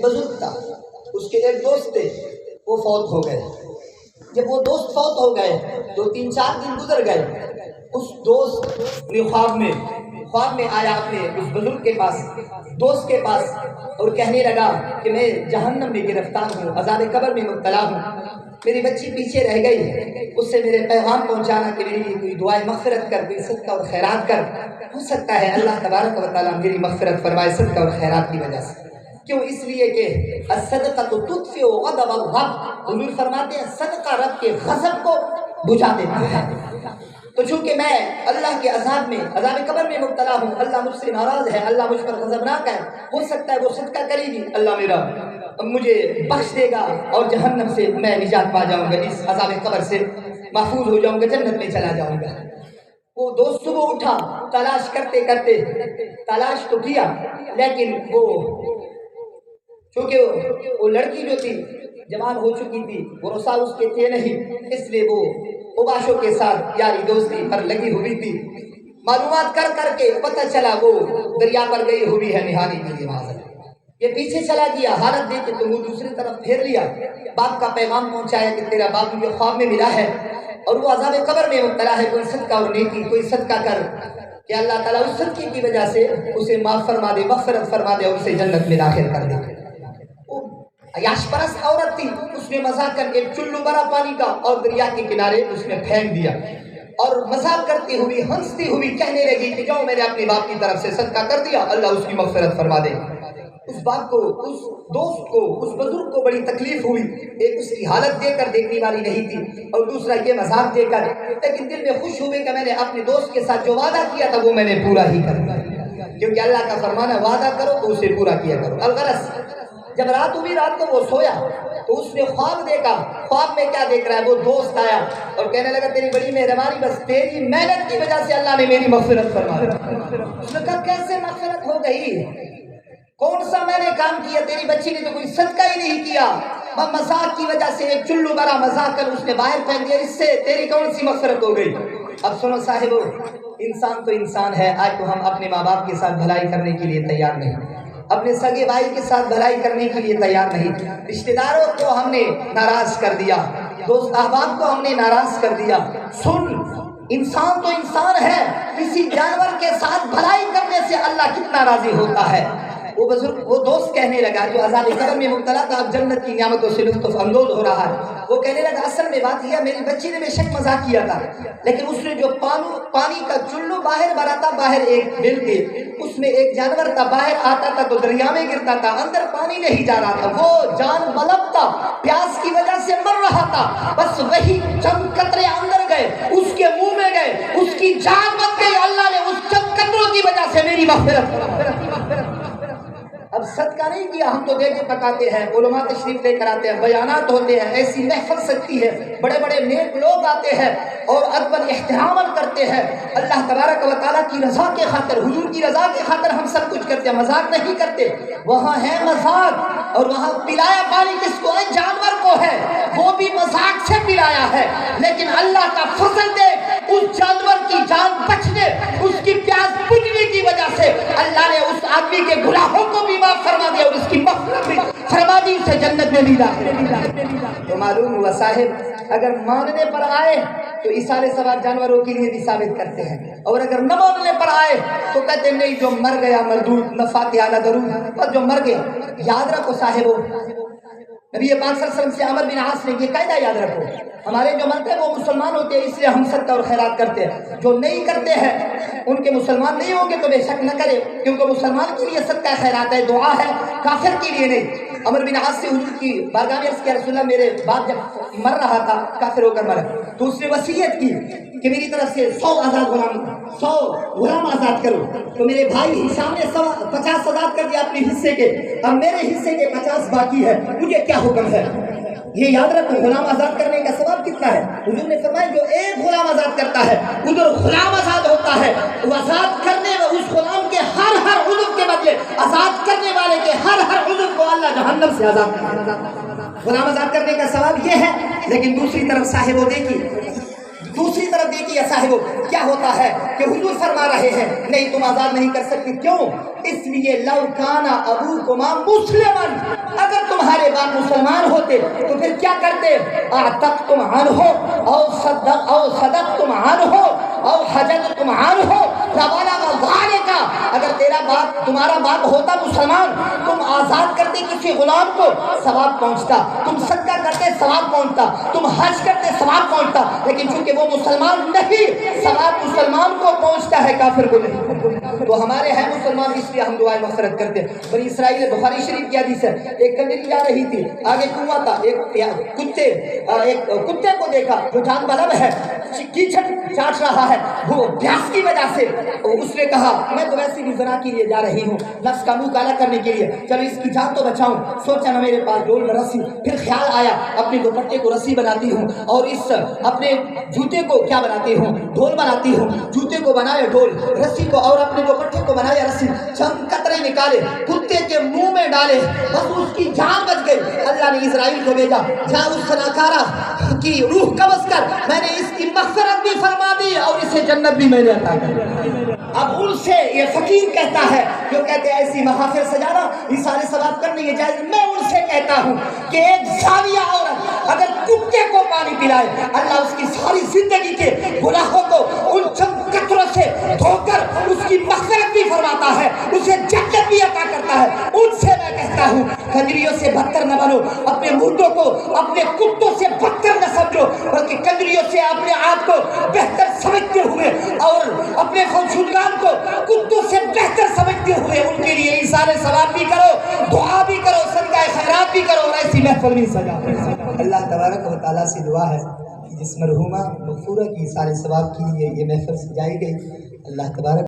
بزرگ تھا، اس کے ایک دوست تھے، وہ فوت ہو گئے۔ جب وہ دوست فوت ہو گئے تو 3-4 دن گزر گئے، اس دوست نے خواب میں آیا اپنے اس بزرگ کے پاس، دوست کے پاس، اور کہنے لگا کہ میں جہنم میں گرفتار ہوں، عذاب قبر میں مبتلا ہوں، میری بچی پیچھے رہ گئی، اس سے میرے پیغام پہنچانا کہ میرے لیے کوئی دعائے مغفرت کر، کوئی صدقہ اور خیرات کر، ہو سکتا ہے اللہ تبارک و تعالیٰ میری مغفرت فرمائے صدقہ اور خیرات کی وجہ سے۔ کیوں؟ اس لیے کہ الصدقۃ تطفئ غضب الرب، حضور فرماتے ہیں صدقہ رب کے غضب کو بجھا دیتا ہے۔ تو چونکہ میں اللہ کے عذاب میں، عذاب قبر میں مبتلا ہوں، اللہ مجھ سے ناراض ہے، اللہ مجھ پر غضبناک ہے، ہو سکتا ہے وہ صدقہ کرے گی، اللہ مجھے بخش دے گا اور جہنم سے میں نجات پا جاؤں گا، اس عذاب قبر سے محفوظ ہو جاؤں گا، جنت میں چلا جاؤں گا۔ وہ دوست صبح اٹھا، تلاش کرتے کرتے تلاش تو کیا، لیکن وہ چونکہ وہ لڑکی جو تھی جوان ہو چکی تھی، وہ رسا اس کے تھے نہیں، اس لیے وہ اوباشوں کے ساتھ یاری دوستی پر لگی ہوئی تھی۔ معلومات کر کر کے پتہ چلا وہ دریا پر گئی ہوئی ہے نہانے کے لیے، معذرت یہ پیچھے چلا گیا، حالت دیکھ کے تو وہ دوسری طرف پھیر لیا، باپ کا پیغام پہنچایا کہ تیرا باپ مجھے خواب میں ملا ہے اور وہ عذاب قبر میں مبتلا ہے، کوئی صدقہ اور نیکی، کوئی صدقہ کر کہ اللہ تعالیٰ اس صدقے کی وجہ سے اسے معاف فرما دے، مغفرت فرما دے اور اسے جنت میں داخل کر دے۔ عیاش پرست عورت تھی، اس نے مذاق کر کے چلو بھرا پانی کا اور دریا کے کنارے اس نے پھینک دیا، اور مذاق کرتی ہوئی ہنستی ہوئی کہنے لگی کہ جاؤ میں نے اپنے باپ کی طرف سے صدقہ کر دیا، اللہ اس کی مغفرت فرما دے۔ اس باپ کو، اس دوست کو، اس بزرگ کو بڑی تکلیف ہوئی، ایک اس کی حالت دیکھ کر دیکھنے والی نہیں تھی، اور دوسرا یہ مذاق دے کر، لیکن دل میں خوش ہوئے کہ میں نے اپنے دوست کے ساتھ جو وعدہ کیا تھا وہ میں نے پورا ہی کر دیا، کیونکہ اللہ کا فرمانا وعدہ کرو تو اسے پورا کیا کرو۔ الغرض جب رات ہوئی، رات کو وہ سویا تو اس نے خواب دیکھا، خواب میں کیا دیکھ رہا ہے، وہ دوست آیا اور کہنے لگا تیری بڑی مہربانی، بس تیری محنت کی وجہ سے اللہ نے میری مغفرت فرما دی۔ اس نے کہا کیسے مغفرت ہو گئی؟ کون سا میں نے کام کیا؟ تیری بچی نے تو کوئی صدقہ ہی نہیں کیا، مذاق کی وجہ سے ایک چلو بڑا مذاق کر اس نے باہر پھینک دیا، اس سے تیری کون سی مغفرت ہو گئی؟ اب سنو صاحبو، انسان تو انسان ہے، آج تو ہم اپنے ماں باپ کے ساتھ بھلائی کرنے کے لیے تیار نہیں، اپنے سگے بھائی کے ساتھ بھلائی کرنے کے لیے تیار نہیں، رشتہ داروں کو ہم نے ناراض کر دیا، دوست احباب کو ہم نے ناراض کر دیا۔ سن، انسان تو انسان ہے، کسی جانور کے ساتھ بھلائی کرنے سے اللہ کتنا راضی ہوتا ہے۔ وہ بزرگ، وہ دوست کہنے لگا جو عذاب قبر میں مبتلا تھا، اب جنت کی نعمتوں سے لطف اندوز ہو رہا ہے، وہ کہنے لگا اصل میں بات یہ، میری بچی نے بے شک مذاق کیا تھا، لیکن اس نے جو پانی کا چلو باہر بھرا تھا، باہر ایک بل تھے، اس میں ایک جانور تھا، باہر آتا تھا تو دریا میں گرتا تھا، اندر پانی نہیں جا رہا تھا، وہ جان ملب تھا، پیاس کی وجہ سے مر رہا تھا، بس وہی چند قطرے اندر گئے، اس کے منہ میں گئے، اس کی جان بچ گئی، اللہ نے اس چند قطروں کی وجہ سے میری مغفرت۔ اب صدقہ نہیں کیا، ہم تو دے کے پکاتے ہیں، علماء تشریف لے کر آتے ہیں، بیانات ہوتے ہیں، ایسی محفل سکتی ہے، بڑے بڑے نیک لوگ آتے ہیں اور ادب احترام کرتے ہیں، اللہ تبارک و تعالیٰ کی رضا کے خاطر، حضور کی رضا کے خاطر ہم سب کچھ کرتے ہیں، مذاق نہیں کرتے۔ وہاں ہے مذاق، اور وہاں پلایا پانی کس کو ہے؟ جانور کو ہے، وہ بھی مذاق سے پلایا ہے، لیکن اللہ کا فضل دے، اس جانور کی جان بچنے، اس کی پیاس بجھنے کی وجہ سے اللہ نے اس آدمی کے گناہوں کو بھی معاف فرما دیا اور اس کی مغفرت بھی فرما دی، اسے جنت میں بھی داخل۔ تو معلوم ہوا صاحب، اگر ماننے پر آئے تو ایثار ثواب جانوروں کے لیے بھی ثابت کرتے ہیں، اور اگر نہ ماننے پر آئے تو کہتے ہیں نہیں، جو مر گیا مردود، نہ فاتحہ نہ درود، اور جو مر گیا۔ یاد رکھو صاحبو، نبی پاک صلی اللہ علیہ وسلم سے عمر بن عاص نے یہ قاعدہ یاد رکھو، ہمارے جو مرتے ہیں وہ مسلمان ہوتے ہیں، اس لیے ہم صدقہ اور خیرات کرتے ہیں، جو نہیں کرتے ہیں ان کے مسلمان نہیں ہوں گے تو بے شک نہ کرے، کیونکہ مسلمان کے لیے صدقہ خیرات ہے، دعا ہے، کافر کے لیے نہیں۔ عمر بن عاص سے حضور کی بارگاہ میں عرض کیا، رسول اللہ میرے باپ جب مر رہا تھا، کافر ہو کر مرا، تو اس نے وصیت کی کہ میری طرف سے 100 غلام آزاد کرو، تو میرے بھائی ہشام نے 50 آزاد کر دیا اپنے حصے کے، اب میرے حصے کے 50 باقی ہے، مجھے کیا حکم ہے؟ یہ یاد رکھو، غلام آزاد کرنے کا ثواب کتنا ہے؟ حضور نے فرمایا جو ایک غلام آزاد کرتا ہے ادھر غلام آزاد ہوتا ہے، وہ آزاد کرنے میں اس غلام کے ہر عضو کے بدلے آزاد کرنے والے کے ہر عضو کو اللہ جہنم سے آزاد کرتا ہے۔ غلام آزاد کرنے کا ثواب یہ ہے، لیکن دوسری طرف صاحبو دیکھیے صاحبو کیا ہوتا ہے کہ حضور فرما رہے ہیں نہیں تم آزاد نہیں کر سکتے، کیوں؟ اس لیے لو کانا ابوکما مسلمن، ہمارے باپ مسلمان ہوتے تو پھر کیا کرتے؟ اعتقتم عنہ او صدقتم عنہ او حججتم عنہ لبلغ ذلک، اگر تمہارا باپ ہوتا مسلمان، تم آزاد کرتے کسی غلام کو، ثواب پہنچتا، تم صدقہ کرتے ثواب پہنچتا، تم حج کرتے ثواب پہنچتا، لیکن چونکہ وہ مسلمان نہیں، ثواب مسلمان کو پہنچتا ہے، کافر کو نہیں۔ تو ہمارے ہیں مسلمان، اس لیے ہم دعائیں مغفرت کرتے ہیں۔ بنی اسرائیل بخاری شریف کی حدیث ہے، ایک کنجری جا رہی تھی، آگے کنواں تھا، ایک کتے کو دیکھا جو جان بلب ہے، کیچڑ چاٹ رہا ہے، وہ پیاس کی وجہ سے اس نے کہا میں تو ویسے بھی زنا کے لیے جا رہی ہوں، نفس کا منہ کالا کرنے کے لیے، چلو اس کی جان تو بچاؤں، سوچا نہ میرے پاس ڈول رسی، پھر خیال آیا اپنے دوپٹے کو رسی بناتی ہوں اور اس اپنے جوتے کو کیا بناتی ہوں، ڈھول بناتی ہوں، جوتے کو بنایا ڈھول، رسی کو اور اپنے دوپٹے کو بنایا رسی، چند قطرے نکالے کتے کے منہ میں ڈالے، بس اس کی جان بچ گئی۔ اللہ نے اسرائیل کو بھیجا، جا اس زناکارہ کی روح قبض کر، میں نے اس کی مغفرت بھی فرما دی اور اسے جنت بھی میں نے عطا کر دی۔ اب ان سے یہ فقیر کہتا ہے جو کہتے ہیں ایسی محافل سجانا رسالے ثواب کرنے یہ جائز، میں ان سے کہتا ہوں کہ ایک زانیہ عورت اگر کتے کو پانی پلائے، اللہ اس کی ساری زندگی کے گناہوں کو ان چند قطروں سے دھو کر اس کی مغفرت بھی فرماتا ہے، اسے جنت بھی عطا کرتا ہے۔ ان سے میں کہتا ہوں کنجریوں سے بدتر نہ بنو، اپنے مردوں کو اپنے کتوں سے بدتر نہ سمجھو، بلکہ کنجریوں سے اپنے آپ کو بہتر سمجھتے ہوئے اور اپنے خودشگان کو کتوں سے بہتر سمجھتے ہوئے ان کے لیے ایثار ثواب بھی کرو، دعا بھی کرو، صدقہ خیرات بھی کرو اور ایسی محفل بھی سجا۔ اللہ تبارک و تعالیٰ سے دعا ہے کہ جس مرحومہ مغفورہ کی ایثار ثواب کے لیے یہ محفل سجائی گئی، اللہ تبارک